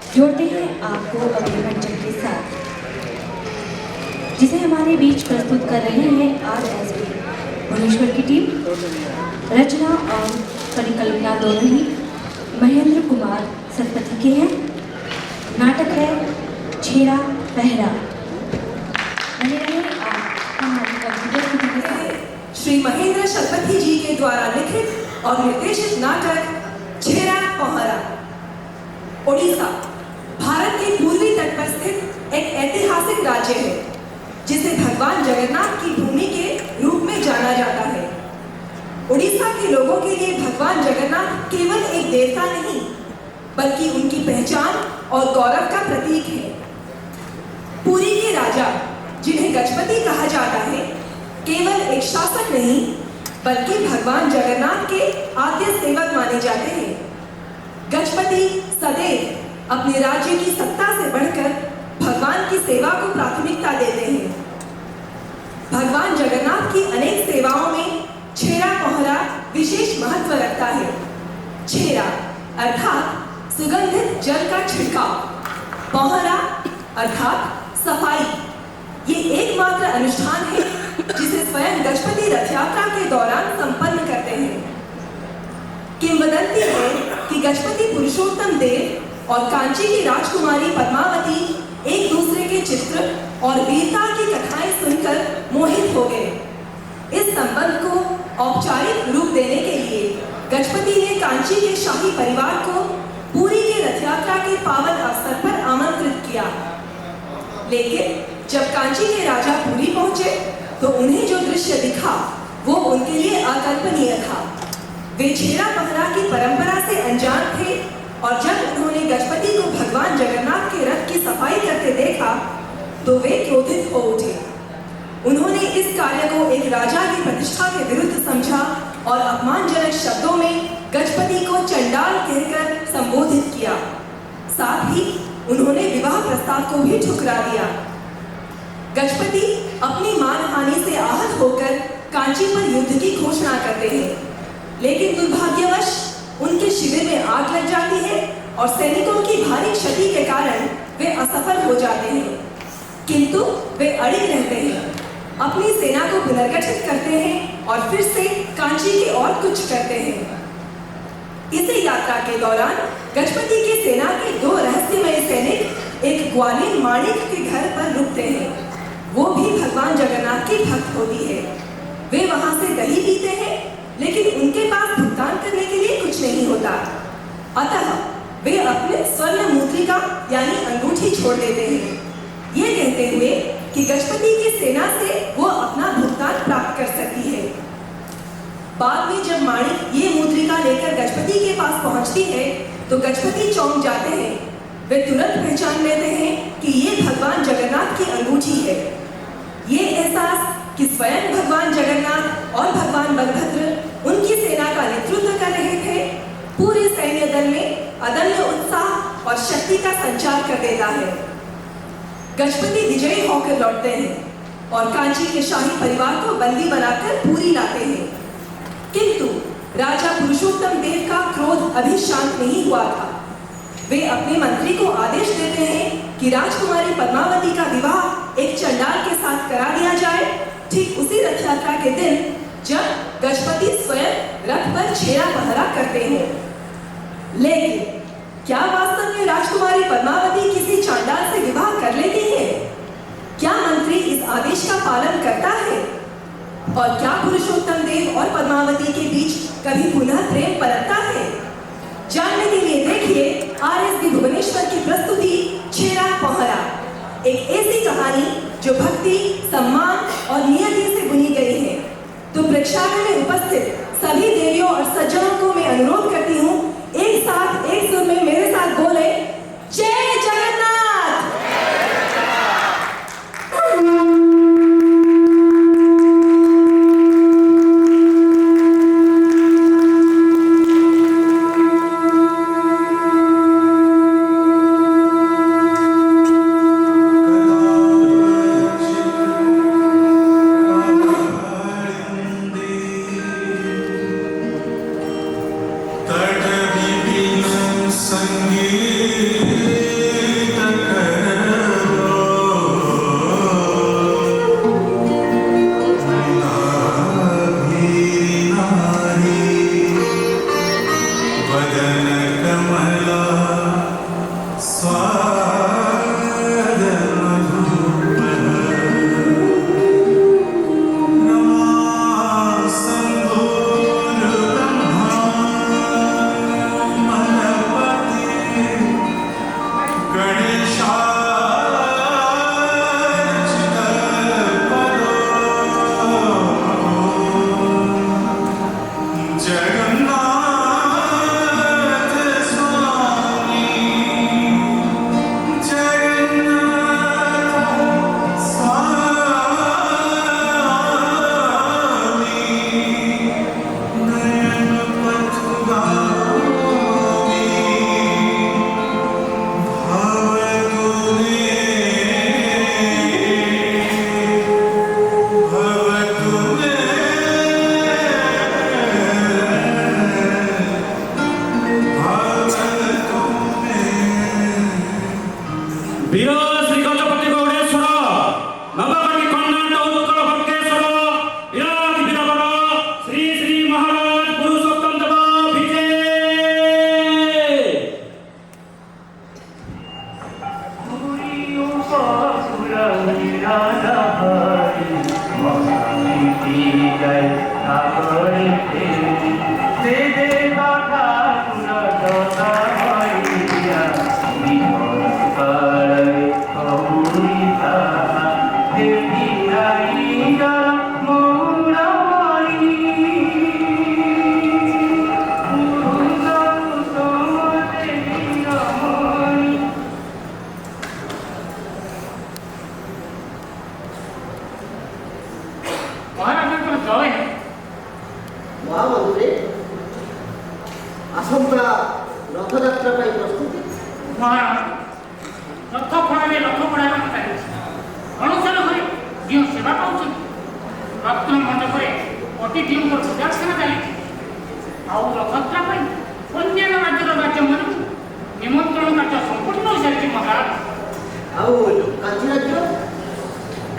जोड़ते हैं आपको अगले मंचन के साथ, जिसे हमारे बीच प्रस्तुत कर रहे हैं RSB भुवनेश्वर की टीम। रचना और परिकल्पना दोनों ही महेंद्र कुमार सतपथी के हैं। नाटक है छेड़ा पहरा। बने रहे आप हमारी प्रस्तुति के साथ। श्री महेंद्र सतपथी जी के द्वारा लिखित और निर्देशित नाटक छेड़ा पहरा। ओडिशा भारत के पूर्वी तट पर स्थित एक ऐतिहासिक राज्य है, जिसे भगवान जगन्नाथ की भूमि के रूप में जाना जाता है। उड़ीसा के लोगों के लिए भगवान जगन्नाथ केवल एक देवता नहीं, बल्कि उनकी पहचान और गौरव का प्रतीक है। पुरी के राजा, जिन्हें गजपति कहा जाता है, केवल एक शासक नहीं, बल्कि भगवान जगन्नाथ के आद्य सेवक माने जाते हैं। गजपति सदैव अपने राज्य की सत्ता से बढ़कर भगवान की सेवा को प्राथमिकता देते हैं। भगवान जगन्नाथ की अनेक सेवाओं में छेड़ा पहरा विशेष महत्व रखता है। छेड़ा अर्थात सुगंधित जल का छिड़काव, पहरा अर्थात सफाई। ये एकमात्र अनुष्ठान है जिसे स्वयं गजपति रथ यात्रा के दौरान संपन्न करते हैं। किंवदंती है कि गजपति पुरुषोत्तम देव और कांची की राजकुमारी पद्मावती एक दूसरे के चित्र और वीरता की कथाएं सुनकर मोहित हो गए। इस संबंध को औपचारिक रूप देने के लिए गजपति ने कांची के शाही परिवार को पुरी के रथ यात्रा के पावन अवसर पर आमंत्रित किया। लेकिन जब कांची के राजा पुरी पहुंचे तो उन्हें जो दृश्य दिखा वो उनके लिए अकल्पनीय था। वे छेड़ा पहरा की परंपरा से अनजान थे और जब उन्होंने गजपति को भगवान जगन्नाथ के रथ की सफाई करते देखा तो वे क्रोधित हो उठे। उन्होंने इस कार्य को एक राजा की प्रतिष्ठा के विरुद्ध समझा और अपमानजनक शब्दों में गजपति को चंडाल कहकर संबोधित किया। साथ ही उन्होंने विवाह प्रस्ताव को भी ठुकरा दिया। गजपति अपनी मानहानि से आहत होकर कांची पर युद्ध की घोषणा करते हैं, लेकिन दुर्भाग्यवश उनके शिविर में आग लग जाती है और सैनिकों की भारी क्षति के कारण वे असफल हो जाते हैं। किंतु वे अड़िग रहते हैं, अपनी सेना को पुनर्गठित करते हैं और फिर से कांची की ओर कूच करते हैं। इसी यात्रा के दौरान गजपति की सेना के दो रहस्यमय सैनिक एक ग्वालिन माणिक के घर पर रुकते हैं। वो भी भगवान जगन्नाथ की भक्त होती है। वे वहां से दही पीते हैं, लेकिन उनके पास भुगतान करने के लिए कुछ नहीं होता। अतः वे अपने स्वर्ण मुद्रिका यानी अंगूठी छोड़ देते हैं, ये कहते हुए कि गजपति की सेना से वो अपना भुगतान प्राप्त कर सकती है। बाद में जब माणिक ये मुद्रिका लेकर गजपति के पास पहुंचती है तो गजपति चौंक जाते हैं। वे तुरंत पहचान लेते हैं कि ये भगवान जगन्नाथ की अंगूठी है। ये एहसास कि स्वयं भगवान जगन्नाथ और भगवान बलभद्र उनकी सेना का नेतृत्व कर रहे थे, पूरे सैन्य दल में अदम्य उत्साह और शक्ति का संचार कर देता है। गजपति विजयी होकर लौटते हैं और कांची के शाही परिवार को बंदी बनाकर पुरी लाते हैं। किंतु राजा पुरुषोत्तम देव का क्रोध अभी शांत नहीं हुआ था। वे अपने मंत्री को आदेश देते हैं कि राजकुमारी पद्मावती का विवाह एक चंडाल के साथ करा दिया जाए, ठीक उसी रथ यात्रा के दिन जब गजपति स्वयं रथ पर छेड़ा पहरा करते हैं। लेकिन क्या वास्तव में राजकुमारी पद्मावती किसी चांडाल से विवाह कर लेती है? क्या मंत्री इस आदेश का पालन करता है? और क्या पुरुषोत्तम देव और पद्मावती के बीच कभी पुनः प्रेम पनपता है? जानने के लिए देखिए RSB भुवनेश्वर की प्रस्तुति छेड़ा पहरा, एक ऐसी कहानी जो भक्ति, सम्मान और नियति से बुनी गई है। तो प्रेक्षागृह में उपस्थित सभी देवियों और सज्जनों को मैं अनुरोध करती हूँ, एक साथ एक सुर में मेरे साथ बोले, जय जगन्नाथ। तड़ যায় সাগরে ফেরি দেবে কথা পুরোটা হইয়া বিপদ পাড়ায় কবুলিতা দেবী আইয়া মোরাই ମହାରାଜଙ୍କର ଜୟ ହେଉ। ମହାମନ୍ତ୍ରୀ ଆସନ୍ତା ରଥଯାତ୍ରା ପାଇଁ ପ୍ରସ୍ତୁତି ମହାରାଜ ରଥ ଫଳରେ ରଥ ବଢ଼ାଇବା କଥା ହେଉଛି। ଅଣସର ଘରେ ଯେଉଁ ସେବା ପାଉଛନ୍ତି ରତ୍ନ ମଣ୍ଡପରେ ଅତିଥିଙ୍କର ପୂଜାର୍ଚ୍ଚନା ଚାଲିଛି। ଆଉ ରଥଯାତ୍ରା ପାଇଁ ଅନ୍ୟାନ୍ୟ ରାଜ୍ୟର ରାଜ୍ୟମାନଙ୍କୁ ନିମନ୍ତ୍ରଣ କାର୍ଯ୍ୟ ସମ୍ପୂର୍ଣ୍ଣ ହୋଇସାରିଛି ମହାରାଜ। ଆଉ କାଞ୍ଚି ରାଜ୍ୟ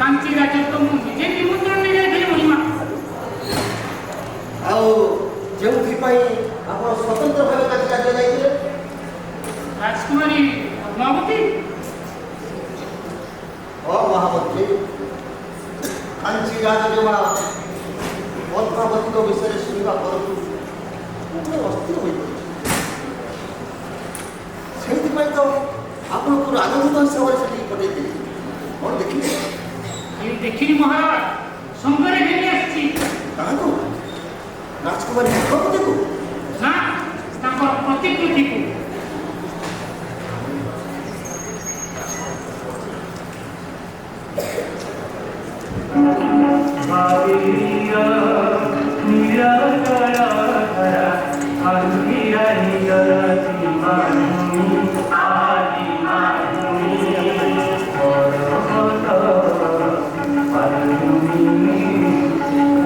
କାଞ୍ଚି ରାଜ୍ୟ ତ ମୁଁ ନିଜେ ନିମନ୍ତ୍ରଣ ନେଇଯାଇଥିଲି ମହିମା। ଆଉ ଯେଉଁଥିପାଇଁ ଆପଣ ସ୍ୱତନ୍ତ୍ର ଭାବେ କାଞ୍ଚି ରାଜ୍ୟ ଯାଇଥିଲେ ରାଜକୁମାରୀ ପଦ୍ମାବତୀ ମହାମନ୍ତ୍ରୀ କାଞ୍ଚି ରାଜଜେମା ପଦ୍ମାବତୀଙ୍କ ବିଷୟରେ ଶୁଣିବା ପରଠୁ ମୁଁ ଅସ୍ଥିର ହୋଇପଡ଼ିଛି। ସେଇଥିପାଇଁ ତ ଆପଣଙ୍କୁ ରାଜଦୂତ ହିସାବରେ ସେଠିକି ପଠାଇଥିଲି। କ'ଣ ଦେଖିଲେ? ଖାଲି ଦେଖିଲି ମହାରାଜ, ସଙ୍ଗରେ ଘେନି ଆସିଛି। କାହାକୁ? ରାଜକୁମାରୀ ପଦ୍ମାବତୀକୁ? ନା, ତାଙ୍କର ପ୍ରତିକୃତିକୁ। Maria, Mira, Kara, Kara, Andira, Nigara, Timanu, Adi, Manu, Orota, Palumi,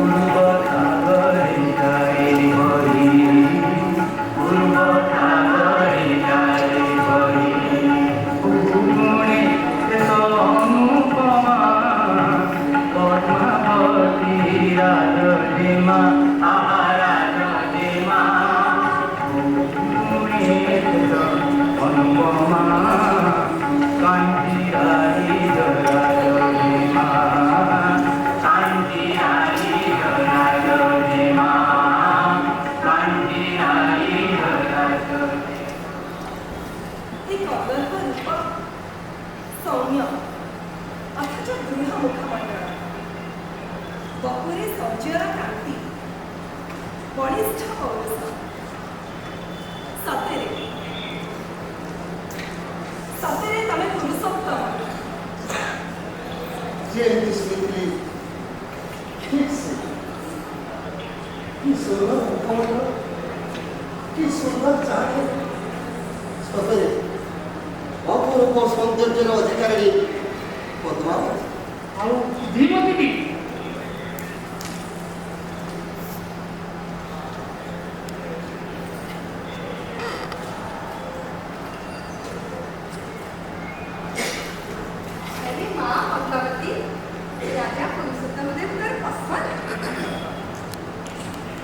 Urbata, Jai, Hori, Urbata, Jai, Hori, Umune, Anupama, Padmavati, Radhima, Radhima, Anupama, Kanti, Radhima, Kanti, Radhima, Kanti, Radhima. एक अगर्भ रूप सौम्य अथच दृढ मुखमंडळ बपुरे सौज्यर कांती बलिष्ठ पौरुष सतेरे सतेरे तमे पुरुषोत्तम ଯେମିତି ଶୁଣିଥିଲି ଠିକ୍ ସେ କି ସୁନ୍ଦର ମୁଖମଣ୍ଡଳ, କି ସୁନ୍ଦର ଚାହାଣୀ। ସତରେ ଅପରୂପ ସୌନ୍ଦର୍ଯ୍ୟର ଅଧିକାରୀ ପଦ୍ମାବତୀ। ଆଉ ଧୀମତୀ अरे माँ पद्मावती राजा पुरुषोत्तम देव तर पसंद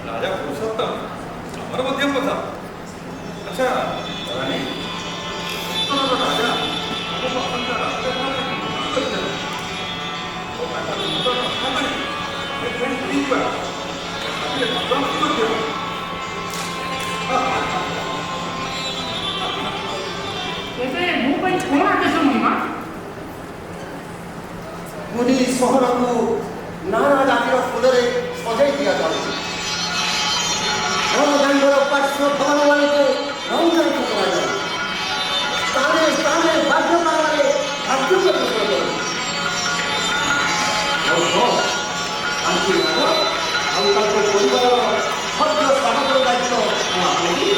राजा पुरुषोत्तम ଆମର ମଧ୍ୟ କଥା। ଆଚ୍ଛା ରାଣୀ, ଉତ୍ତରର ରାଜା ଆମ ପାଖରେ ରାଜ୍ୟଭାର କରିଦେଲେ ଓ ତାଙ୍କ ସୁନ୍ଦର ରତ୍ନକରି ଏଠି ପିଇବା ରାତିରେ ପଦ୍ମାବତୀ ମଧ୍ୟ ଏବେ ମୋ ପାଇଁ କ'ଣ ଆଦେଶ ମହିମା? ପୁରୀ ସହରକୁ ନାନା ଜାତିର ଫୁଲରେ ସଜାଇ ଦିଆଯାଉଛି। ରଣଦାଣ୍ଡର ପାର୍ଶ୍ୱ ଭବନମାନଙ୍କୁ ରଙ୍ଗାୟିତ କରାଯାଏ। ସ୍ଥାନେ ସ୍ଥାନେ ବାଦ୍ୟମାଳାରେ କାର୍ଯ୍ୟ କରାଯାଏ। ଆଉ କାଞ୍ଚି ରାଜ ଆଉ ତାଙ୍କ ପରିବାରର ଭବ୍ୟ ସ୍ୱାଗତର ଦାୟିତ୍ୱ ମୁଁ ଆପଣଙ୍କୁ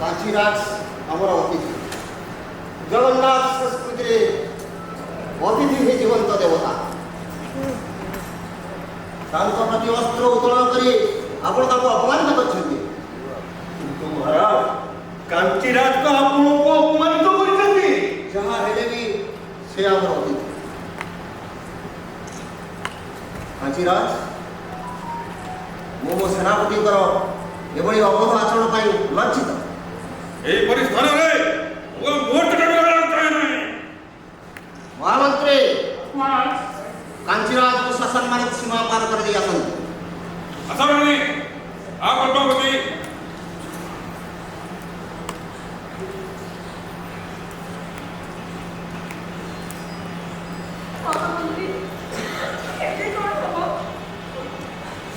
कांचीराज आमर अतिथि जगन्नाथ संस्कृति अतिथि ही जीवंत देवता प्रति वस्त्र उत्तोलन कर अपमानित कर महाराज कांचीराज को आपको अपमानित करछन्ती जहाँ हेले भी से आमर अतिथि कांचीराज मो सेनापति एभली अबोध आचरण पर लज्जित एपरि स्थान रे वो मोट महामंत्री महाराज कांचीराज को ससम्मानित सीमा पार कर दिया असाराणी आप पद्मावती महामंत्री एते कोण हबो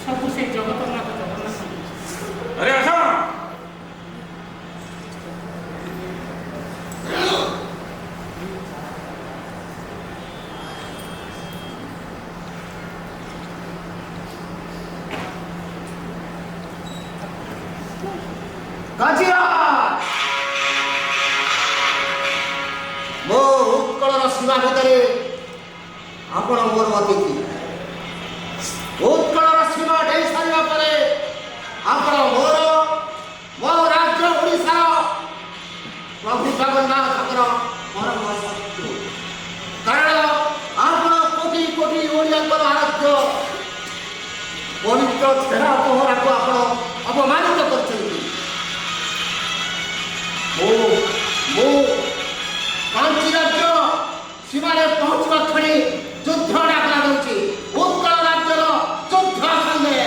सब से जगतनाथ जगन्नाथ अरे आशा कांचीराज मो उत्कलर सीमा भितर आपण मोर अतिथि उत्कलर सीमा डेई सारिबा परे आपण मोर मो राज्य ओडिशा प्रभु जगन्नाथकर परम शत्रु कारण आपण कोटि कोटि ओडियांकर आराध्य पवित्र छेरा पहरा को आपण अपमानित करछन्ती मो कांची राज्य सीमारे पहुंचवा क्षणी युद्ध डाकरा दउची उत्कल राज्यर युद्ध संगे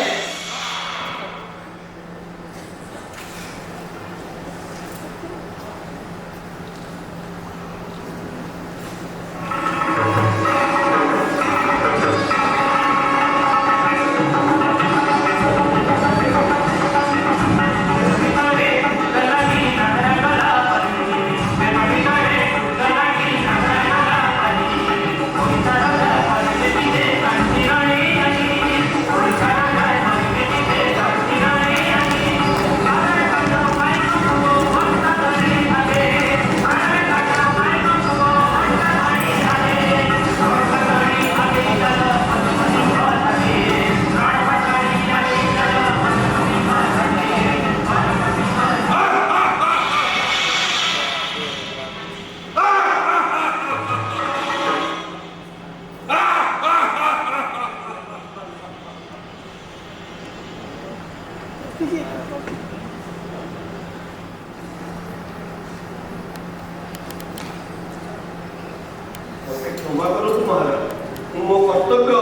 क्षमा करो महाराज मो कर्तव्य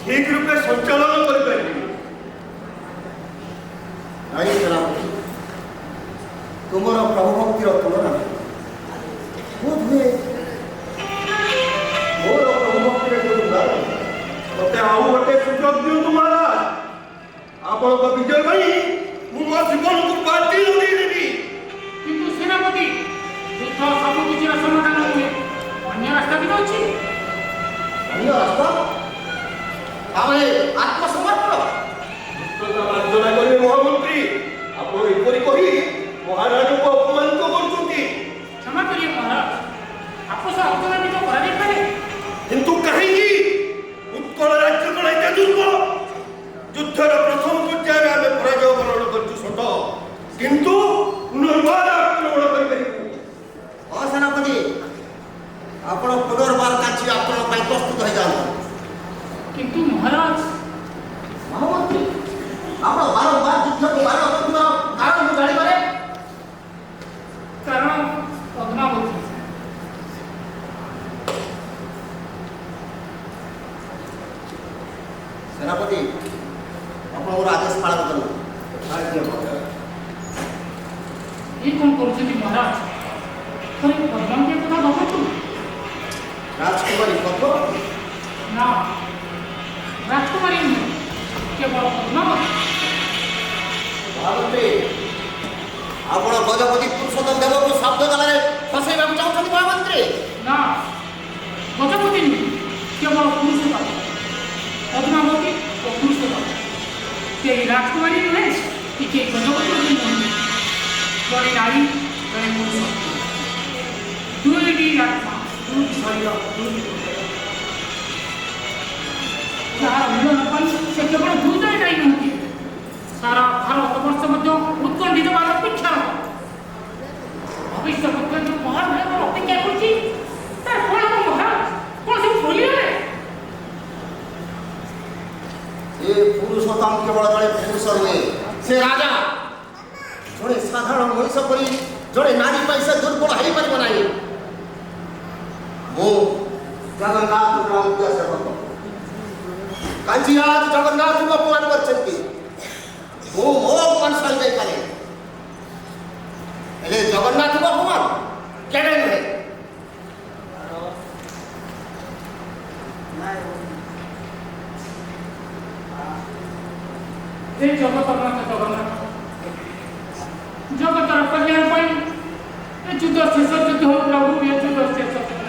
ठीक रूपे संचालन कर पारि नारी सेनापति तुमर प्रभु भक्तिर तुलना बोध हुए मोर प्रभु भक्तिर मते आउ गोटे सुযোগ दियंतु महाराज आपण को विजय भाई मु मो जीवन को बाटी लगे देबी किंतु सेनापति युद्ध सब किसी समाधान हुए अन्य रास्ता भी तो अच्छी अन्य रास्ता आमे आत्मसमर्पण दुष्टता मार्जना करे महामंत्री आपण एपरि कहि महाराज को अपमानित करछन्ती क्षमा करिए महाराज आपको से आलोचना भी तो करा पारे किंतु कहीं उत्कल राज्य को एते दुर्बल युद्धर प्रथम पर्याय आमे पराजय वरण करछु सत किंतु पुनर्बार आक्रमण कर परिबु सेनापति आपण पुनर्बार काची आपण ପାଇଁ प्रस्तुत हो जाओ किंतु महाराज महामंत्री आपण बारंबार युद्ध को बार करथिबा कारण मु जानि पारे कारण पद्मावती सेनापति आपण और आदेश पालन करना राज्य ये कौन करुछथि महाराज खरे पद्मावती कथा भाबतु राजकुमारी कथो ना राजकुमारी नहीं केवल पद्मावती महामंत्री आपण गजपति पुरुषोत्तम देव को शब्द गलारे फसेबा चाहछथि महामंत्री ना गजपति नहीं केवल पुरुषोत्तम पद्मावती और पुरुषोत्तम के राजकुमारी नहीं कि के गजपति नहीं ଜଣେ ନାରୀ ଜଣେ ପୁରୁଷ ଦୁଇଟି ଆତ୍ମା ଦୁଇଟି ଶରୀର ଦୁଇଟି ହୃଦୟ ଯାହାର ମିଳନ ପାଇଁ ସେ କେବଳ ଦୁଇଟାରେ ନାଇଁ ନୁହନ୍ତି ସାରା ଭାରତବର୍ଷ ମଧ୍ୟ ଉତ୍କଣ୍ଠିତ ବାର ଅପେକ୍ଷା ଭବିଷ୍ୟତ ଯେଉଁ ମହାନ ଭାବରେ ଅପେକ୍ଷା କରୁଛି ତାର କ'ଣ ମହାରାଜ କ'ଣ ସବୁ ଭୁଲିଗଲେ ଏ ପୁରୁଷୋତ୍ତମ କେବଳ ଜଣେ ପୁରୁଷ ନୁହେଁ ସେ ରାଜା ଜଣେ ସାଧାରଣ ମଣିଷ ପରି ଜଣେ ନାରୀ ପାଇଁ ସେ ଦୁର୍ବଳ ହେଇପାରିବ ନାହିଁ ମୁଁ ଜଗନ୍ନାଥଙ୍କର ମୁଖ୍ୟ ସେବକ କାଞ୍ଚିରାଜ ଜଗନ୍ନାଥଙ୍କୁ ଅପମାନ କରିଛନ୍ତି ମୁଁ ମୋ ଅପମାନ ସହିଯାଇପାରେ ହେଲେ ଜଗନ୍ନାଥଙ୍କ ଅପମାନ କେବେ ନୁହେଁ हे जगतनाथ जगन्नाथ जगतर कल्याण पाई ये युद्ध शेष युद्ध हो प्रभु ये युद्ध शेष युद्ध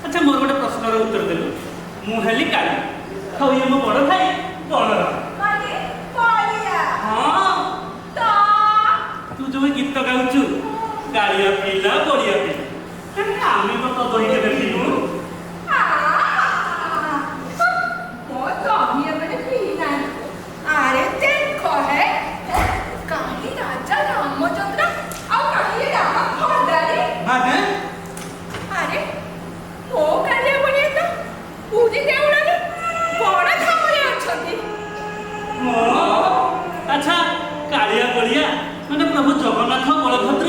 अच्छा मोर गोटे प्रश्नर उत्तर देलु मु हेली काली खाऊ ये मो बड़ भाई ବଳରାମ। ମାନେ ବଳିଆ ହଁ ତ ତୁ ଯୋଉ ଗୀତ ଗାଉଛୁ ଗାଳିଆ ପିଲା ବଳିଆ ପିଲା ହେଲେ ଆମେ ତ ତୋ ଦହି କେବେ ପିଇବୁନୁ। ମୋ ଦହିଆ ମାନେ ପିଇ ନାହିଁ। ଆରେ ଦେଖ ହେ କାହିଁ ରାଜା ରାମଚନ୍ଦ୍ର ଆଉ କାହିଁ ରାମ ଭଣ୍ଡାରୀ। ମାନେ ଆରେ ମୋ କାଳିଆ ବଳିଆ ତ ପୁରୀ ଦେଉଳରେ ବଡ଼ କାମରେ ଅଛନ୍ତି। ଆଚ୍ଛା କାଳିଆ ବଳିଆ ମାନେ ପ୍ରଭୁ ଜଗନ୍ନାଥ ବଳଭଦ୍ର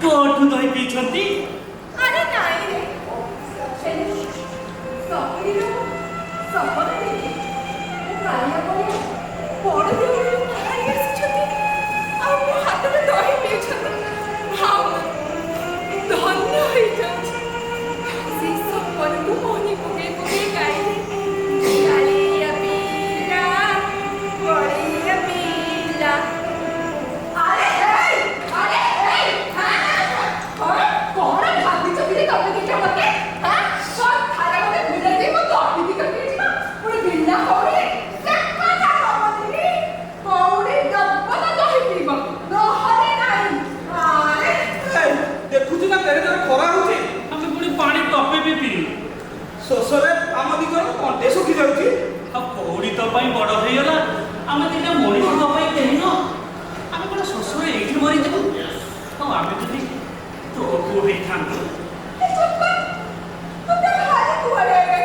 କୋଉଠୁ ଦହି ପିଇଛନ୍ତି? ଆରେ ନାଇଁ ରେ ସପରିର ଶପଥ ନେଇକି ମୋ କାଳିଆ ବଳିଆ ବଡ଼ ଦେଉଳରୁ ବାହାରି ଆସିଛନ୍ତି ଆଉ ମୋ ହାତରେ ଦହି ପିଇଛନ୍ତି। ଭାଉ ଧନ୍ୟ ହେଇଯାଉଛି। ସେଇ ସପନକୁ ମନେ ପକେଇ ପକେଇ ଗାଇଲେ କାଳିଆ ପିଲା ବଳିଆ ପିଲା। ଆରେ କଣ ଭାବିଛ କିରେ ତମେ ଦିଟା ମତେ? କଣ ଖାଇବା ମତେ ଭିଡ଼ା ଦେଇ ମୋ ଦହି ଦିଟା ପିଇଯିବ? ପୁଣି ଭିଡ଼ା କଉଡ଼ି ସେ କଥା କହନ୍ତିନି। କଉଡ଼ି ଦବ ତ ଦହି ପିଇବ ନହେଲେ ନାହିଁ। ଆରେ ଦେଖୁଛୁ ନା କେଡ଼େ ଜୋରେ ଖରା ହଉଛି। ଆମେ ପୁଣି ପାଣି ଟପେ ବି ପିଇଲୁ। ଶୋଷରେ ଆମ ଦିଗର କଣ୍ଟେ ଶୁଖି ଯାଉଛି। ଆଉ କଉଡ଼ି ତ ପାଇଁ ବଡ଼ ହେଇଗଲା ଆମେ ଦିଟା ମଣିଷ ତ ପାଇଁ କେହି ନୁହଁ। ଆମେ କଣ ଶୋଷରେ ଏଇଠି ମରିଯିବୁ? ଆଉ ଆମେ ଯଦି ତୋ ପୁଅ ହେଇଥାନ୍ତୁ ଚୁପ କର। ତତେ ଭାରି କୁଆଡ଼େ ଏବେ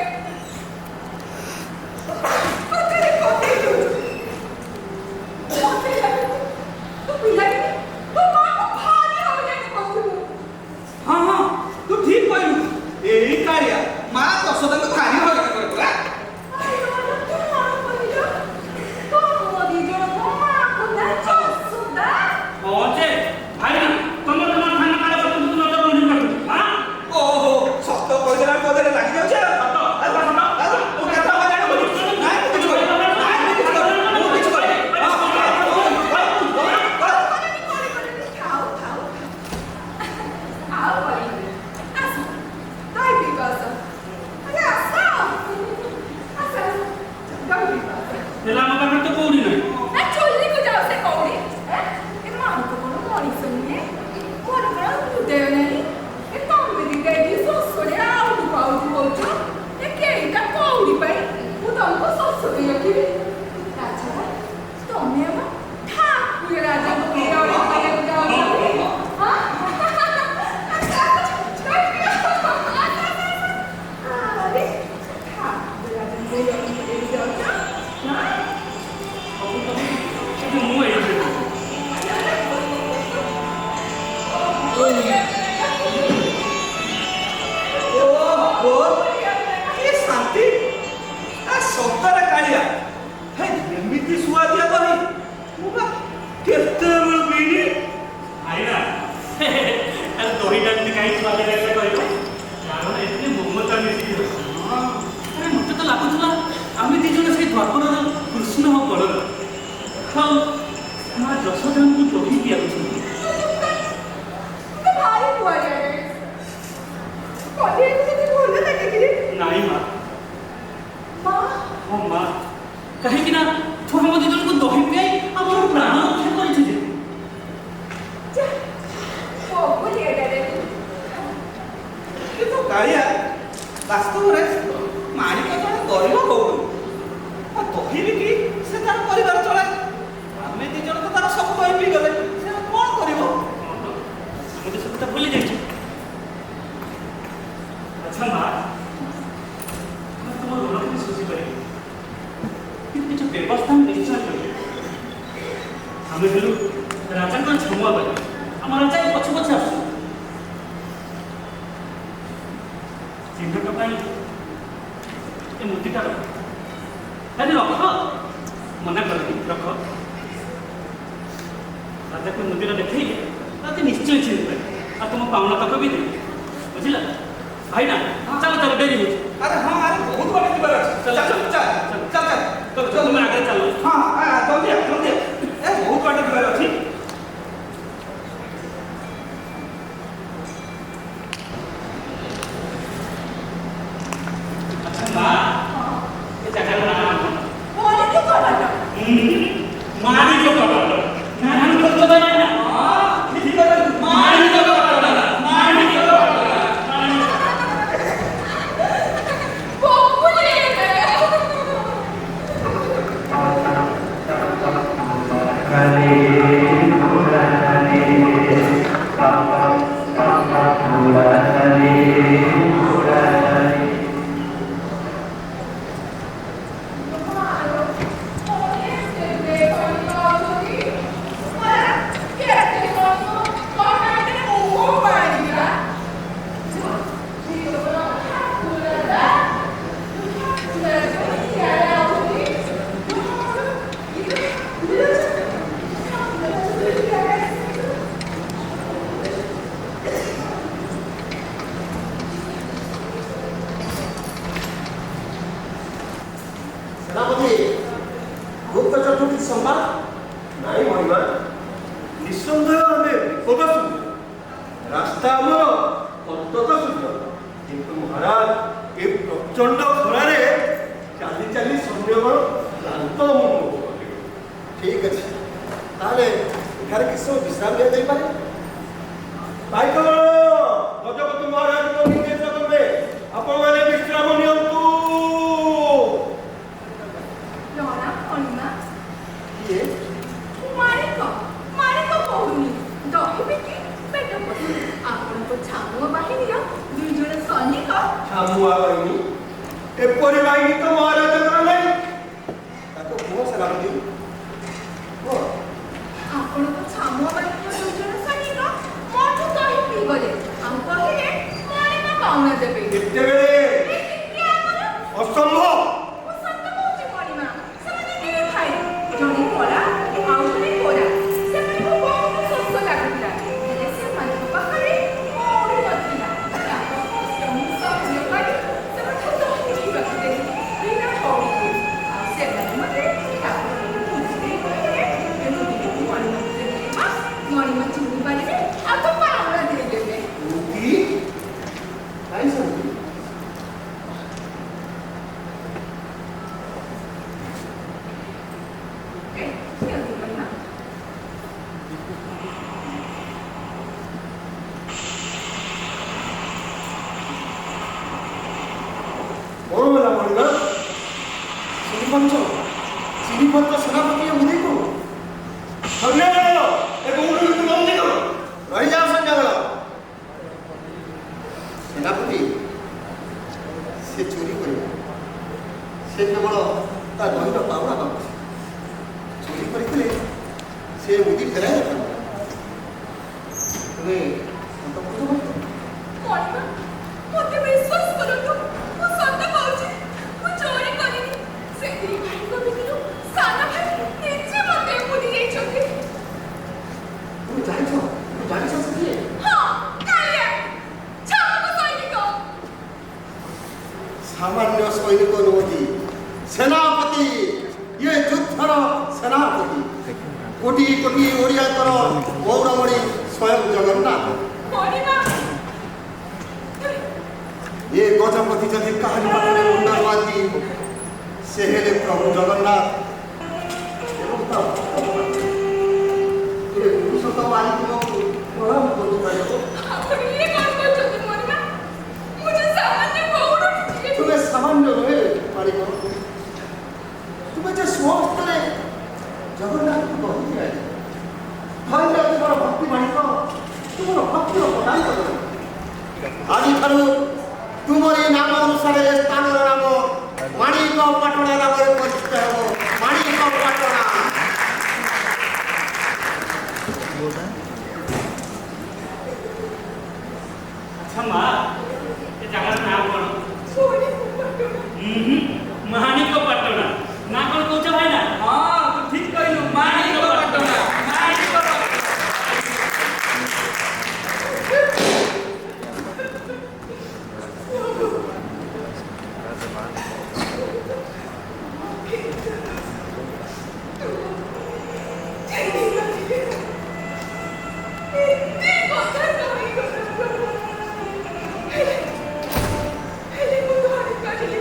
କଥାରେ କହି ଦଉଛୁ। ମତେ ଲାଗୁଛି ତୁ ପିଲାଟି ତୋ ମାଆକୁ ଭାରି ହଇରାଣ କରୁଥିବୁ। ହଁ ହଁ ତୁ ଠିକ କହିଲୁ। ଏଇ କାଳିଆ ମା ଯଶୋଦାଙ୍କୁ ଭାରି ହଇରାଣ କରେ ପରା। ଆରେ କଣ କହିଲ? ତମ ଦି ଜଣଙ୍କ ମାଆକୁ ନା ଯଶୋଦା। ହଁ ଯେ ଭାଇନା ତମେ ତମ ଥାନା କାଳ କଥା ତୁ ନଜର ରଖି ପାରୁଛୁ। ହଁ ଓହୋ ସତ କହିଦେଲା ପଦରେ ଲାଗି ଯାଉଛି ଆଉ। ମୁଁ କେତେ ହଇରାଣ କଲି? ନାଇଁ ମୁଁ କିଛି କରିନି। ନାଇଁ ମୁଁ କିଛି କରିନି। ମୁଁ କିଛି କରିନି। ଥାଉ ଥାଉ ଆଉ କହିବି ଆସ ଦହି ପିଇବ ଆସ। ଆରେ ଆସ ଆସ ଦହି ପିଇବ ଆସ। ହେଲେ ଆମ ପାଖରେ ତ କଉଡ଼ି ନାହିଁ। ନା ଚୁଲିକୁ ଯାଉ ସେ କଉଡ଼ି। ଏ ମାଙ୍କ କଣ ମଣିଷ ନୁହେଁ? ମୋର କଣ ହୃଦୟ ନାହିଁ? ଏ ତମେ ଦିଟା ଏଠି ଶୋଷରେ ଆଉଟୁ ପାଉଟୁ ହଉଛ। ଏ କେଇଟା କଉଡ଼ି ପାଇଁ ମୁଁ ତମକୁ ଶୋଷରେ ରଖିବି? ତାଛଡ଼ା ତମେ ଆମ ଠାକୁର ରାଜାଙ୍କୁ ବିରଳ କରିବାକୁ ଯାଉଛନ୍ତି। ହଁ? ଆସ, ଆସ, ଦହି ପିଅ। ଆରେ ଠାକୁର ରାଜାଙ୍କୁ ବିରଳ କରିବାକୁ ଯାଉଛ? ହଁ? କିନ୍ତୁ ମୁଁ ଏଇଠି ଓହୋ କି ଶାନ୍ତି। ସତରେ କାଳିଆ ଏମିତି ସୁଆଦିଆ ଦହି ମୁଁ ବା କେତେବେଳୁ ପିଇନି। ଭାଇନା ଆରେ ଦହିଟା ଏମିତି କାହିଁକି ସ୍ୱାଦ ଲାଗିଲା କହିଲ? କାରଣ ଏଥିରେ ମମତା ମିଶିକି ଅଛି। ଆରେ ମୋତେ ତ ଲାଗୁଥିଲା ଆମେ ଦି ଜଣ ସେଇ ଦ୍ୱାପରର କୃଷ୍ଣ ଓ ବଳରାମ। ଆଉ ମା ଯଶୋଦାଙ୍କୁ ଦହି ପିଆଉଛନ୍ତି। ତୁ ଭାରି କୁଆଡ଼େ ରେ? କହିବାକୁ ତତେ ଭଲ ଲାଗେ କିରେ? ନାଇଁ ମା ମା ହଁ ମା କାହିଁକି ନା ତୁ ଆମ ଦି ଜଣଙ୍କୁ ଦହି ପିଆଇ ଆମର ପ୍ରାଣ ରକ୍ଷା କରିଛୁ ଯେ। ଯା କବୁଲି ଏଟାରେ କିନ୍ତୁ କାଳିଆ ବାସ୍ତବରେ ମାଣିକ ଜଣେ ଗରିବ ହଉନି। ଆଉ ଦହି ବିକି ସେ ତାର ପରିବାର ଚଳାଏ। ଆମେ ଦି ଜଣ ତ ତାର ସବୁ ଦହି ପିଇ ଗଲେ ସେ ଆଉ କଣ କରିବ? ଆମେ ତ ସେ କଥା ଭୁଲି ଯାଇଛୁ। ଆଚ୍ଛା ମା ଆମେ ତୁମ ଋଣ କେମିତି ଶୁଝିପାରିବୁ? କିନ୍ତୁ କିଛି ବ୍ୟବସ୍ଥା ଆମେ ନିଶ୍ଚୟ କରିବୁ। ଆମେ ହେଲୁ ରାଜାଙ୍କର ଛମୁଆ ବାଲି। ଆମ ରାଜା ଏ ପଛେ ପଛେ ଆସୁ। ଚିହ୍ନଟ ପାଇଁ ଏ ମୁଦିଟା ରଖ। ଆରେ ରଖ ମନା କରିନି ରଖ। ରାଜାକୁ ମୁଦିଟା ଦେଖେଇଲେ ତତେ ନିଶ୍ଚୟ ଚିହ୍ନି ପାରିବେ। ଆଉ ତୁମ ପାଉଣା ତକ ବି ଦେବେ। ବୁଝିଲା ଭାଇନା? ଚାଲ ଚାଲ ଡେରି ହେଉଛି। ଆରେ ହଁ ଆରେ ବହୁତ ବାଟ ଯିବାର ଅଛି। ଚାଲ ଚାଲ ଚାଲ ଚାଲ ଚାଲ ଚାଲ ତୁମେ ଆଗରେ ଚାଲ। ହଁ ଜଲ୍ଦି ଆ ଜଲ୍ଦି ଆ। ଏ ବହୁତ ବାଟ ଯିବାର ଅଛି। ଆଚ୍ଛା ମା ଏ ଜାଗାର ନାଁ କ'ଣ? ମନେ ତ କର ମାଣିକ ପାଟଣା ନାମ କରୁଛ ନା ଠିକ ଅଛି ମାଣିକ ପାଟଣା ମାଣିକ ପାଟଣା ସେନାପତି ଗୁପ୍ତଚର କିଛି ସମ୍ବାଦ ନାଇଁ ମହିମା ନିଃସନ୍ଦେହ ଆମେ ବିପଦ ଶୂନ୍ୟ ରାସ୍ତା ଆମର ଅନ୍ତତ ଶୂନ୍ୟ କିନ୍ତୁ ମହାରାଜ ଏ ପ୍ରଚଣ୍ଡ ଖରାରେ ଚାଲି ଚାଲି ସୈନ୍ୟଗଣ କ୍ଳାନ୍ତ ଅନୁଭବ କଲେ। ଠିକ ଅଛି ତାହେଲେ ଏଠାରେ କିଛି ସମୟ ବିଶ୍ରାମ ନିଆଯାଇପାରେ ପାଇକଗଣ ଗଜପତି ମହାରାଜଙ୍କ ନିର୍ଦ୍ଦେଶ କ୍ରମେ ଆପଣମାନେ ବିଶ୍ରାମ ନିଅନ୍ତୁ। ଜଣା ଅଣିମା କିଏ ମାଣିକ ମାଣିକ କହୁନି ଦହିବେ କି ପେଟ ପୋଷି ଆପଣଙ୍କ ଛାମୁଆ ବାହିନୀର 2 ଜଣ ସୈନିକ ଛାମୁଆ ବାହିନୀ ଏପରି ବାହିନୀ ତ ମହାରାଜଙ୍କର ନାହିଁ। ତାକୁ କୁହ ସେନାପତି କୁହ ଆପଣଙ୍କ ଛାମୁଆ ବାହିନୀର 2 ଜଣ ସୈନିକ ମୋଠୁ ଦହି ପିଇଗଲେ ଆଉ କହିଲେ ମାଣିକ ପାଉଣା ଦେବେ କେତେବେଳେ ଅସମ୍ଭବ ମୁଁ ସତ କହୁଛି ମଣିମା ସେମାନେ ଦୁଇ ଭାଇ ଜଣେ କଳା ଆଉ ଜଣେ ଗୋରା ସେମାନଙ୍କୁ ବହୁତ ଶୋଷ ଲାଗୁଥିଲା ହେଲେ ସେମାନଙ୍କ ପାଖରେ କୌଣସି ନଥିଲା ତାଙ୍କ କଷ୍ଟକୁ ସହ୍ୟ କରି ସେମାନଙ୍କୁ ଦହି ପିଇବାକୁ ଦେଲି ବିନା କୌଣସି ଆଉ ସେମାନେ ମୋତେ ଠାକୁରଙ୍କୁ ବୁଝି ଦେଇ କହିଲେ ଏମିତି ମଣିମାକୁ ଦେବେ ମଣିମା ଚିହ୍ନି ପାରିବେ ଆଉ ତ ପାଉଣା ଦେଇଦେବେ ମୁଦି କାହିଁ ସେମିତି ନିଅନ୍ତୁ ମଣିମା କଣ ହେଲା ମଣିମା ଚିନିପଞ୍ଚ ସେନାପତି ମୁଦିକୁ ସୈନ୍ୟଗଣ ଏକ ଉଡ଼ୁକୁ ବନ୍ଦୀ କର। ରହିଯାଅ ସୈନ୍ୟଗଣ ସେନାପତି ସେ ଚୋରି କରିବ ସେ କେବଳ ତା ଦହିର ପାଉଣା ମାଗୁଛି ଚୋରି କରିଥିଲେ ସେ ମୁଦି ଫେରାଇ ରଖିବ ତୁମେ ମତ ବୁଝ ମଣିମା ମୋତେ ବିଶ୍ୱାସ କରନ୍ତୁ ମୁଁ ସତ କହୁଛି ମୁଁ ଚୋରି କରିନି ସେ ଦୁଇ ଭାଇଙ୍କ ଭିତରୁ ସାନ ଭାଇ ନିଜେ ମୋତେ ମୁଦି ଦେଇଛନ୍ତି ତୁମେ ଜାଣିଛ ସେ କିଏ ହଁ କାଳିଆ ଛାମୁକ ସୈନିକ ସାମାନ୍ୟ ସୈନିକ ନୁହନ୍ତି ସେନାପତି ଇଏ ଯୁଦ୍ଧର ସେନାପତି କୋଟି କୋଟି ଓଡ଼ିଆଙ୍କର ଗୌରମଣି ସ୍ୱୟଂ ଜଗନ୍ନାଥ ମଣିମା ଏ ଗଜପତି ଯଦି କାହାରି ପାଖରେ ମୁଣ୍ଡ ନୁଆନ୍ତି ସେ ହେଲେ ପ୍ରଭୁ ଜଗନ୍ନାଥ ଏବଂ ତା ଭକ୍ତମାନେ। ଏ ପୁରୁଷୋତ୍ତମ ଆଜି ତୁମକୁ ପ୍ରଣାମ କରୁଛୁ। ଆପଣ ଇଏ କ'ଣ କରୁଛନ୍ତି ମଣିମା ମୁଁ ଯେ ସାମାନ୍ୟ ଗୌରବ ତୁମେ ସାମାନ୍ୟ ନୁହେଁ ମାଳିକ ତୁମେ ଯେ ସ୍ୱସ୍ତରେ ଜଗନ୍ନାଥଙ୍କୁ କହିଥିଲେ ଧନ୍ୟ ତୁମର ଭକ୍ତି ମାଳିକ ତୁମର ଭକ୍ତିର ପ୍ରଦାନ କର ଆଜିଠାରୁ ତୁମରି ନାମ ଅନୁସାରେ ଏ ସ୍ଥାନର ନାମ ମାଣିକ ପାଟଣା ନାମରେ ପରିଚିତ ହେବ ମାଣିକ ପାଟଣା ଆଚ୍ଛା ମା ଏ ଜାଗାର ନାଁ କ'ଣ ମାଣିକ ପାଟଣା ନା କ'ଣ କହୁଛ ଭାଇନା ହଁ ତୁ ଠିକ କହିଲୁ ମାଣିକ ପାଟଣା ମାଣିକ ପାଟଣା ହେଲେ ମୁଁ ଧରି ପାରିଲି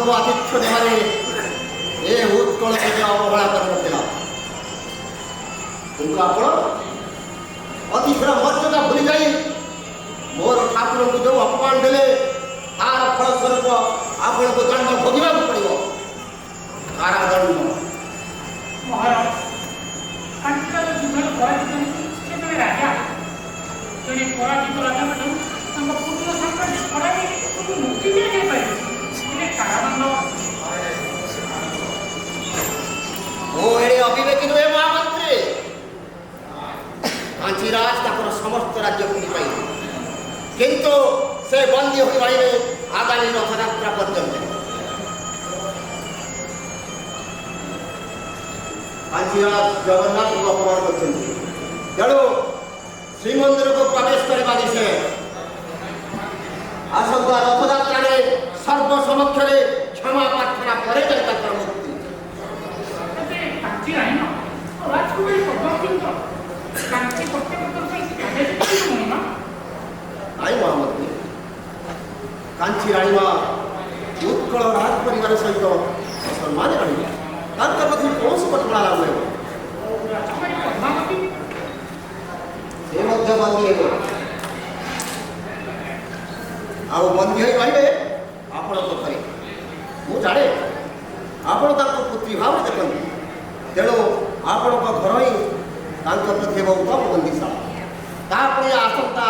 ଆପଣଙ୍କୁ ଆତିଥ୍ୟ ଦେବାରେ ଏ ଉତ୍କଳ କେବେ ଅବହେଳା କରିନଥିଲା। କିନ୍ତୁ ଆପଣ ଅତିଥିର ମର୍ଯ୍ୟାଦା ଭୁଲି ଯାଇ ମୋର ଠାକୁରଙ୍କୁ ଯେଉଁ ଅପମାନ ଦେଲେ ତାର ଫଳସ୍ୱରୂପ ଆପଣଙ୍କୁ ଦଣ୍ଡ ଭୋଗିବାକୁ ପଡ଼ିବ, କାରାଦଣ୍ଡ। ମହାରାଜ, କାଞ୍ଚିରାଜ ଯୁଦ୍ଧରେ ପରାଜିତ ହୋଇଛି ସେତେବେଳେ ରାଜା ଜଣେ ପରାଜିତ ରାଜାଙ୍କୁ ତାଙ୍କ ପୁତ୍ର ସାମ୍ରାଜ୍ୟ ଛଡ଼ାଇ ମୁକ୍ତି ଦିଆଯାଇପାରିବ, ହେଲେ କାରାଦଣ୍ଡ। ମୁଁ ଏଣେ ଅବିବେକୀ ନୁହେଁ ମହାମନ୍ତ୍ରୀ। କାଞ୍ଚିରାଜ ତାଙ୍କର ସମସ୍ତ ରାଜ୍ୟ ଫେରି ପାଇବେ, କିନ୍ତୁ ସେ ବନ୍ଦୀ ହୋଇ ରହିବେ ଆଗାମୀ ରଥଯାତ୍ରା ପର୍ଯ୍ୟନ୍ତ। କାଞ୍ଚିରାଜ ଜଗନ୍ନାଥଙ୍କୁ ଅପମାନ କରିଛନ୍ତି, ତେଣୁ ଶ୍ରୀମନ୍ଦିରକୁ ପ୍ରବେଶ କରିବା ନିଷେଧ। ଆସନ୍ତା ରଥଯାତ୍ରାରେ ସର୍ବସମକ୍ଷରେ କ୍ଷମା ପ୍ରାର୍ଥନା ପରେ ଯାଇ ତାଙ୍କର ମୁକ୍ତି। କାଞ୍ଚି ଆଇନ ରାଜକୁମାରୀ ପଦ୍ମାବତୀଙ୍କ କାଞ୍ଚି ପ୍ରତ୍ୟାବର୍ତ୍ତନ ପାଇଁ ଆଦେଶ ମହିମା। ନାଇଁ ମହାମନ୍ତ୍ରୀ, କାଞ୍ଚି ରାଣିମା ଉତ୍କଳ ରାଜ ପରିବାର ସହିତ ସମ୍ମାନ ରହିବ, ତାଙ୍କ ପ୍ରତି କୌଣସି କଟକଣା ଲାଗୁ ହେବ। ରାଜକୁମାରୀ ପଦ୍ମାବତୀ ସେ ମଧ୍ୟ ବନ୍ଦୀ ହେବ, ଆଉ ବନ୍ଦୀ ହୋଇ ରହିବେ ଆପଣଙ୍କ ଘରେ। ମୁଁ ଜାଣେ ଆପଣ ତାଙ୍କ ପୁତ୍ରୀ ଭାବରେ ଦେଖନ୍ତି, ତେଣୁ ଆପଣଙ୍କ ଘର ହିଁ ତାଙ୍କ ପ୍ରତି ହେବ ଉତ୍ତମ ବନ୍ଦୀଶାଳା, ତାପରେ ଆସନ୍ତା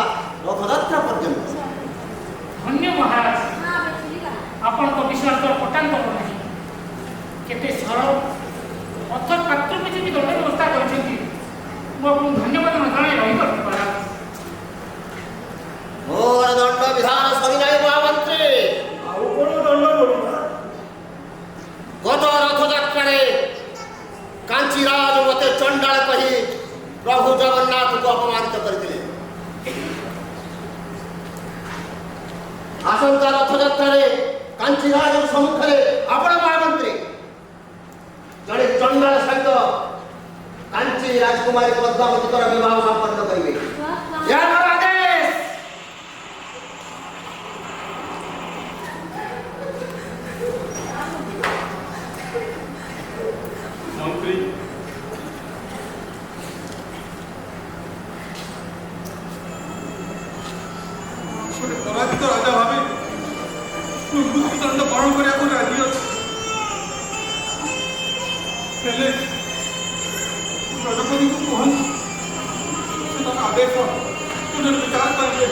ରଥଯାତ୍ରା ପର୍ଯ୍ୟନ୍ତ। ଧନ୍ୟ ମହାରାଜ, ଆପଣଙ୍କ ବିଶ୍ୱାସ ପଟାନ୍ତର ନାହିଁ। କେତେ ସରଳ ଅର୍ଥାତ୍ ପାତ୍ର କିଛି ଦଣ୍ଡ ବ୍ୟବସ୍ଥା କରିଛନ୍ତି, ମୁଁ ଆପଣଙ୍କୁ ଧନ୍ୟବାଦ ନ ଜଣାଇ ରହିପାରୁଛି ମହାରାଜ। ମୋର ଦଣ୍ଡ ବିଧାନ ସରିନାହିଁ ମହାମନ୍ତ୍ରୀ। ଆଉ କ'ଣ ଦଣ୍ଡ କରୁନା? ଗତ ରଥଯାତ୍ରାରେ କାଞ୍ଚିରାଜ ମୋତେ ଚଣ୍ଡାଳ କହି ପ୍ରଭୁ ଜଗନ୍ନାଥଙ୍କୁ ଅପମାନିତ କରିଥିଲେ। ଆସନ୍ତା ରଥଯାତ୍ରାରେ କାଞ୍ଚିରାଜଙ୍କ ସମ୍ମୁଖରେ ଆପଣ ମହାମନ୍ତ୍ରୀ ଜଣେ ଚଣ୍ଡାଳ ସହିତ କାଞ୍ଚି ରାଜକୁମାରୀ ପଦ୍ମାବତୀଙ୍କର ବିବାହ ସମ୍ପନ୍ନ କରିବେ। ଏହା ମୋର ଆଦେଶ। ମନ୍ତ୍ରୀ, ଗୋଟେ ପରାଜିତ ରାଜା ଭାବେ ମୃତ୍ୟୁଦଣ୍ଡ ବରଣ କରିବାକୁ ରାଜି ଅଛି, ହେଲେ ଗଜପତିଙ୍କୁ କୁହନ୍ତୁ ସେ ତାଙ୍କ ଆଦେଶ ପୁନର୍ବିଚାର କରିବେ।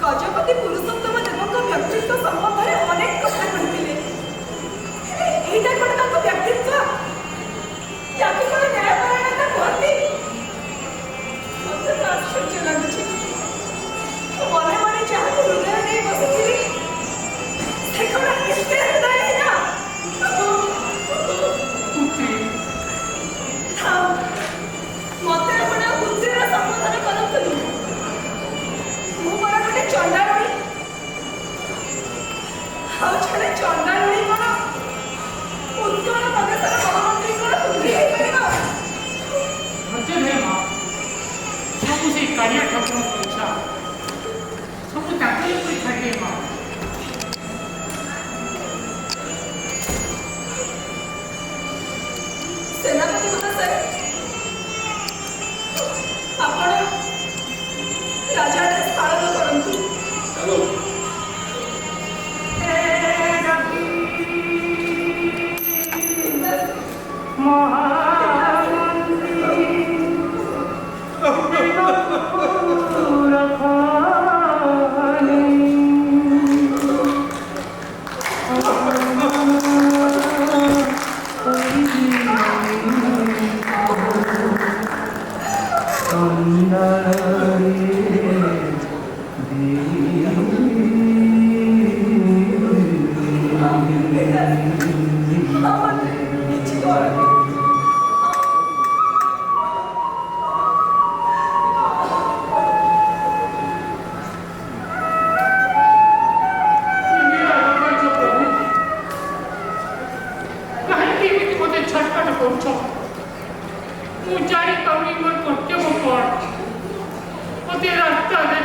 ଗଜପତି ପୁରୁଷୋତ୍ତମ ଦେବଙ୍କ ବ୍ୟକ୍ତିତ୍ୱ ସମ୍ବନ୍ଧରେ ଅନେକ କଥା କହିଥିଲେ। ଏଇଟା କ'ଣ ତାଙ୍କ ବ୍ୟକ୍ତିତ୍ୱ? ୟାକୁ କ'ଣ ନ୍ୟାୟପରାୟଣତା କୁହନ୍ତି? ମୋତେ ତ ଆଶ୍ଚର୍ଯ୍ୟ ଲାଗୁଛି। ମନେ ମନେ ଯାହାକୁ ହୃଦୟ ଦେଇ ବସିଥିଲି ସେ କ'ଣ ଏତେ ହୃଦୟହୀନ? ମୋତେ ଆପଣ ପୁତ୍ରୀର ସମ୍ବୋଧନ କରନ୍ତୁନି।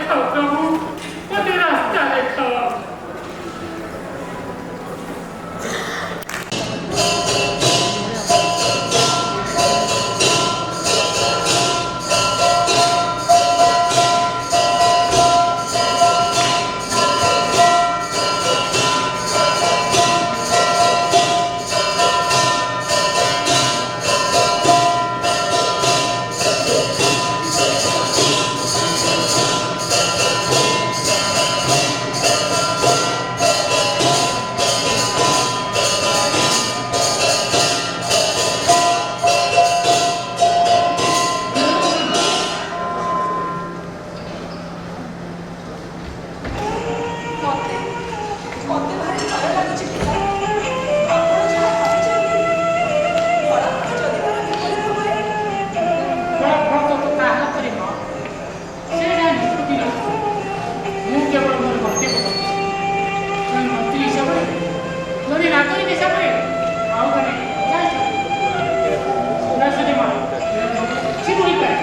ଦେଖାଅ ପ୍ରଭୁ, ମୋତେ ରାସ୍ତା ଦେଖାଅ। ମତେ ମତେ ଭାରି ଭୟ ଲାଗୁଛି ପିତା। ଆପଣ ଯାହା ଭାବିଛନ୍ତି ଫଳାଫଳ ଯଦିବାର କିପରି ଭାବରେ ଫଳାଫଳ ତ ତା ହାତରେ ନୁହଁ, ସେ ଯାହା ନିଷ୍ପତ୍ତି ନେବ। ମୁଁ କେବଳ ମୋର କର୍ତ୍ତବ୍ୟ କରୁଛି। ଜଣେ ମନ୍ତ୍ରୀ ହିସାବରେ, ଜଣେ ନାଗରିକ ହିସାବରେ, ଆଉ ଜଣେ ରାଜା ହିସାବରେ ରାଷ୍ଟ୍ର ଜୀବନ କିଛି ହୋଇପାରେ।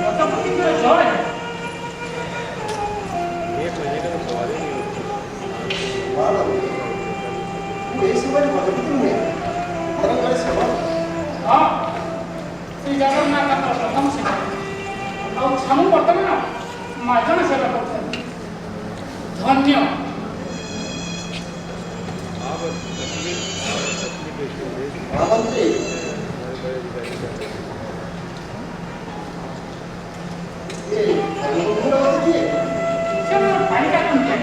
ଗତପତିଙ୍କର ଜୟ ହେଲା। ମୁଁ ଏଇ ସମୟରେ ଗଜପତି ନୁହେଁ, ବରଂ ଜଣେ ସେବକ। ହଁ, ଶ୍ରୀ ଜଗନ୍ନାଥଙ୍କର ପ୍ରଥମ ସେବା। ଆଉ ଛାମୁ ବର୍ତ୍ତମାନ ମାଜଣ ସେବା କରୁଛନ୍ତି। ଧନ୍ୟ। ମହାମନ୍ତ୍ରୀ କିଏ? ସେ ମୋର ବାଳିକା କନ୍ୟା।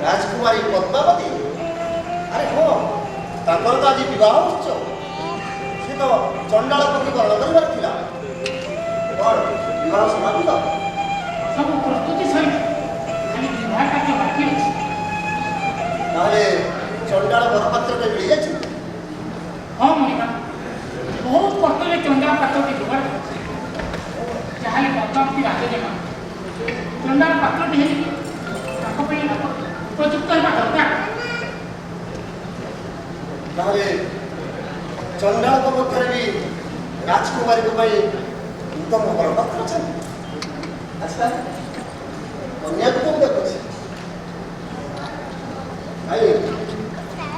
ରାଜକୁମାରୀ ପଦ୍ମାବତୀ? ଆରେ ହଁ, ତାଙ୍କର ତ ଆଜି ବିବାହ ଉତ୍ସବ। ସେ ତ ଚଣ୍ଡାଳ ପକ୍ଷୀ ବରଣ କରିବାର ଥିଲା। କ'ଣ ବିବାହ ସମାପ୍ତ? ସବୁ ପ୍ରସ୍ତୁତି ସହିତ ଖାଲି ବିବାହ କାର୍ଯ୍ୟ ବାକି ଅଛି। ତାହେଲେ ଚଣ୍ଡାଳ ବରପାତ୍ରଟେ ମିଳିଯାଇଛି? ହଁ ମଣିମା, ବହୁତ କଷ୍ଟରେ ଚଣ୍ଡାଳ ପାତ୍ରଟି ଯୋଗାଡ଼ କରିଛି। ଯାହାହେଲେ ପଦ୍ମାବତୀ ରାଜଜେମା ଚଣ୍ଡାଳ ପାତ୍ରଟି ହେଲେ ତାଙ୍କ ପାଇଁ ଉପଯୁକ୍ତ ହେବା ଦରକାର। ତାହେଲେ ଚଣ୍ଡାଳଙ୍କ ମଧ୍ୟରେ ବି ରାଜକୁମାରୀଙ୍କ ପାଇଁ ଉତ୍ତମ ବରପାତ୍ର ଅଛନ୍ତି। ଆଚ୍ଛା, କନ୍ୟାକୁ ତ ଦେଖୁଛି। ଭାଇ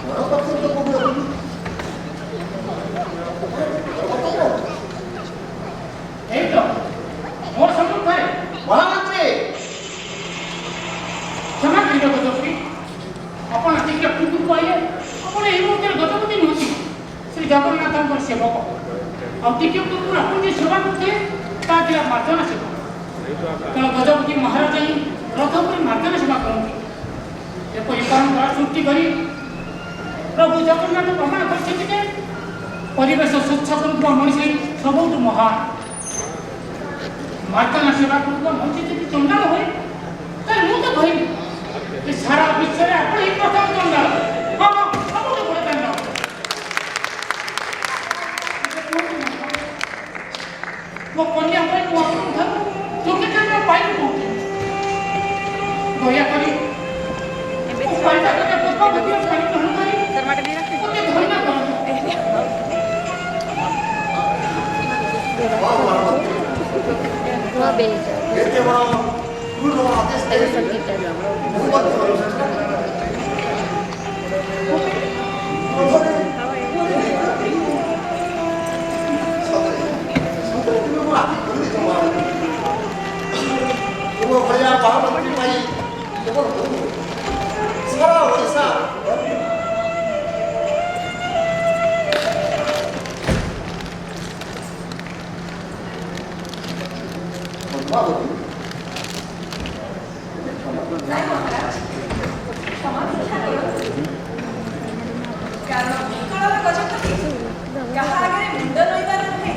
ବରପାତ୍ର ତ କୋଉଠି ରଖୁନି? ଏଇ ତ ମୋର ସମ୍ମୁଖରେ। ମହାମନ୍ତ୍ରୀ କ୍ଷମା କରିବେ ଗଜପତି, ଆପଣ ଟିକେ ପୂର୍ବରୁ କହିଲେ ଆପଣ ଏହି ମୁହୂର୍ତ୍ତରେ ଗଜପତି ନୁହନ୍ତି, ଶ୍ରୀ ଜଗନ୍ନାଥଙ୍କର ସେବକ। ଆଉ ଟିକେ ପୂର୍ବରୁ ଆପଣ ଯେ ସେବା କରୁଥିଲେ ତାହା ଥିଲା ମାର୍ଜନା ସେବା। କାରଣ ଗଜପତି ମହାରାଜ ହିଁ ରଥ କରି ମାର୍ଜନା ସେବା କରନ୍ତି। ଏପରି ପରମ୍ପରା ସୃଷ୍ଟି କରି ପ୍ରଭୁ ଜଗନ୍ନାଥ ପ୍ରମାଣ କରିଛନ୍ତି ଯେ ପରିବେଶ ସ୍ୱଚ୍ଛ କରୁଥିବା ମଣିଷ ହିଁ ସବୁଠୁ ମହାନ। ମାର୍ଜନା ସେବା କରୁଥିବା ମଣିଷ ଯଦି ଚଣ୍ଡାଳ ହୁଏ, ତାହେଲେ ମୁଁ ତ କହିବି ଯେ ସାରା ବିଶ୍ୱରେ ଆପଣ ହିଁ ପ୍ରଥମ ଚଣ୍ଡାଳ। ହଁ ହଁ, ସବୁଠୁ ବଡ଼ ଚଣ୍ଡାଳ। ମୋ କନ୍ୟା ପାଇଁ ମୁଁ ଆପଣଙ୍କ ଠାରୁ ଯୋଗ୍ୟତା ପାଇବି କହୁଛି। ଦୟାକରି ପାଳିତା କନ୍ୟା ପଦ୍ମାବତୀର ପାଣି ଗ୍ରହଣ କରି ମୋତେ ଧନ୍ୟ କରନ୍ତୁ। ଏତେ ବଡ଼ ପୂର୍ଣ୍ଣ ଆଦେଶ ଦେଇ ମୁଁ ମଧ୍ୟ ତୁମ ଭଳିଆ ମହାମନ୍ତ୍ରୀ ପାଇଁ କେବଳ ସାରା ଓଡ଼ିଶା ପଦ୍ମାବତୀ ନାଇଁ ମହାରାଜ, କ୍ଷମା ଭିକ୍ଷା କରନ୍ତୁ। କାରଣ ବିକଳର ଗଜପତି କାହା ଆଗରେ ମୁଣ୍ଡ ନଇବାର ନୁହେଁ।